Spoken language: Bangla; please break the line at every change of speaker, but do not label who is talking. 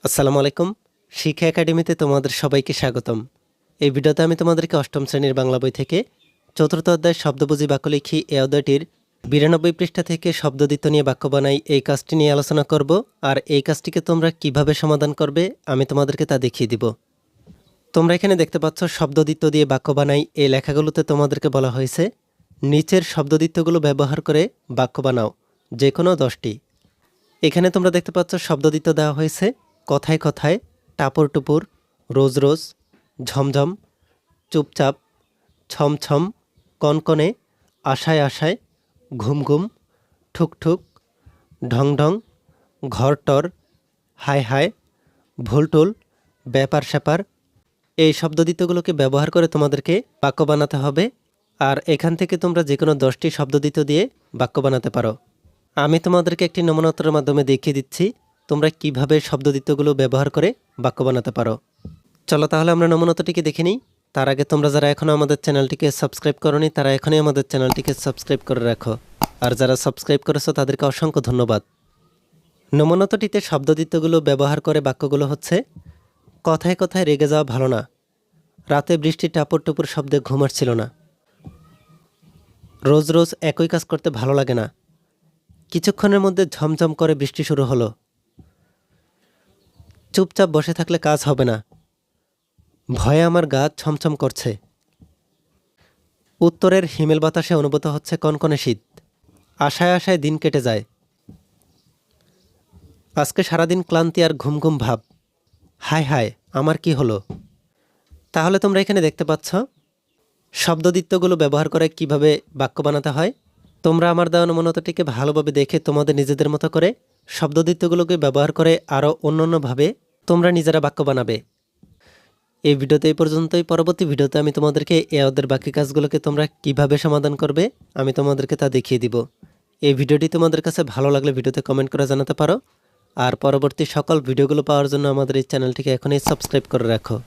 আসসালামু আলাইকুম। শিক্ষা একাডেমিতে তোমাদের সবাইকে স্বাগতম। এই ভিডিওতে আমি তোমাদেরকে অষ্টম শ্রেণীর বাংলা বই থেকে চতুর্থ অধ্যায় শব্দবুঝি বাক্য লিখি এই অধ্যায়টির 92 পৃষ্ঠা থেকে শব্দদ্বিত্ব নিয়ে বাক্য বানাই এই কাজটি নিয়ে আলোচনা করব। আর এই কাজটিকে তোমরা কিভাবে সমাধান করবে আমি তোমাদেরকে তা দেখিয়ে দিব। তোমরা এখানে দেখতে পাচ্ছ শব্দদ্বিত্ব দিয়ে বাক্য বানাই এই লেখাগুলোতে তোমাদেরকে বলা হয়েছে নিচের শব্দদ্বিত্বগুলো ব্যবহার করে বাক্য বানাও, যে কোনো 10টি। এখানে তোমরা দেখতে পাচ্ছ শব্দদ্বিত্ব দেওয়া হয়েছে কথায় কথায়, টাপর টুপুর, রোজ রোজ, ঝমঝম, চুপচাপ, ছমছম, কনকনে, আশায় আশায়, ঘুম ঘুম, ঠুকঠুক, ঢং ঢং, ঘরটর, হায় হায়, ভুলটুল, ব্যাপার স্যাপার। এই শব্দদ্বিত্বগুলোকে ব্যবহার করে তোমাদেরকে বাক্য বানাতে হবে। আর এখান থেকে তোমরা যে কোনো 10টি শব্দদ্বিত্ব দিয়ে বাক্য বানাতে পারো। আমি তোমাদেরকে একটি নমুনা উত্তরের মাধ্যমে দেখিয়ে দিচ্ছি তোমরা কিভাবে শব্দদ্বিত্বগুলো ব্যবহার করে বাক্য বানাতে পারো। চলো তাহলে আমরা নমুনা উত্তরটিকে দেখে নিই। তার আগে তোমরা যারা এখনও আমাদের চ্যানেলটিকে সাবস্ক্রাইব করোনি তারা এখনই আমাদের চ্যানেলটিকে সাবস্ক্রাইব করে রাখো। আর যারা সাবস্ক্রাইব করেছো তাদেরকে অসংখ্য ধন্যবাদ। নমুনা উত্তরটিতে শব্দদ্বিত্বগুলো ব্যবহার করে বাক্যগুলো হচ্ছে কথায় কথায় রেগে যাওয়া ভালো না, রাতে বৃষ্টি টাপর টুপুর শব্দে ঘুম আসছিল না, রোজ রোজ একই কাজ করতে ভালো লাগে না, কিছুক্ষণের মধ্যে ঝমঝম করে বৃষ্টি শুরু হলো, চুপচাপ বসে থাকলে কাজ হবে না, ভয়ে আমার গা ছমছম করছে, উত্তরের হিমেল বাতাসে অনুভূত হচ্ছে কনকনে শীত, আশায় আশায় দিন কেটে যায়, আজকে সারাদিন ক্লান্তি আর ঘুম ঘুম ভাব, হায় হায় আমার কি হলো। তাহলে তোমরা এখানে দেখতে পাচ্ছ শব্দদ্বিত্বগুলো ব্যবহার করে কিভাবে বাক্য বানাতে হয়। তোমরা আমার দেওয়া নমুনাটিকে ভালোভাবে দেখে তোমাদের নিজেদের মতো করে শব্দদ্বিত্বগুলোকে ব্যবহার করে আরও অন্যান্যভাবে তোমরা নিজেরা বাক্য বানাবে। এই ভিডিওতে এই পর্যন্তই। পরবর্তী ভিডিওতে আমি তোমাদেরকে এ অধ্যায়ের বাকি কাজগুলোকে তোমরা কিভাবে সমাধান করবে আমি তোমাদেরকে তা দেখিয়ে দিব। এই ভিডিওটি তোমাদের কাছে ভালো লাগলে ভিডিওতে কমেন্ট করে জানাতে পারো। আর পরবর্তী সকল ভিডিওগুলো পাওয়ার জন্য আমাদের এই চ্যানেলটিকে এখনই সাবস্ক্রাইব করে রাখো।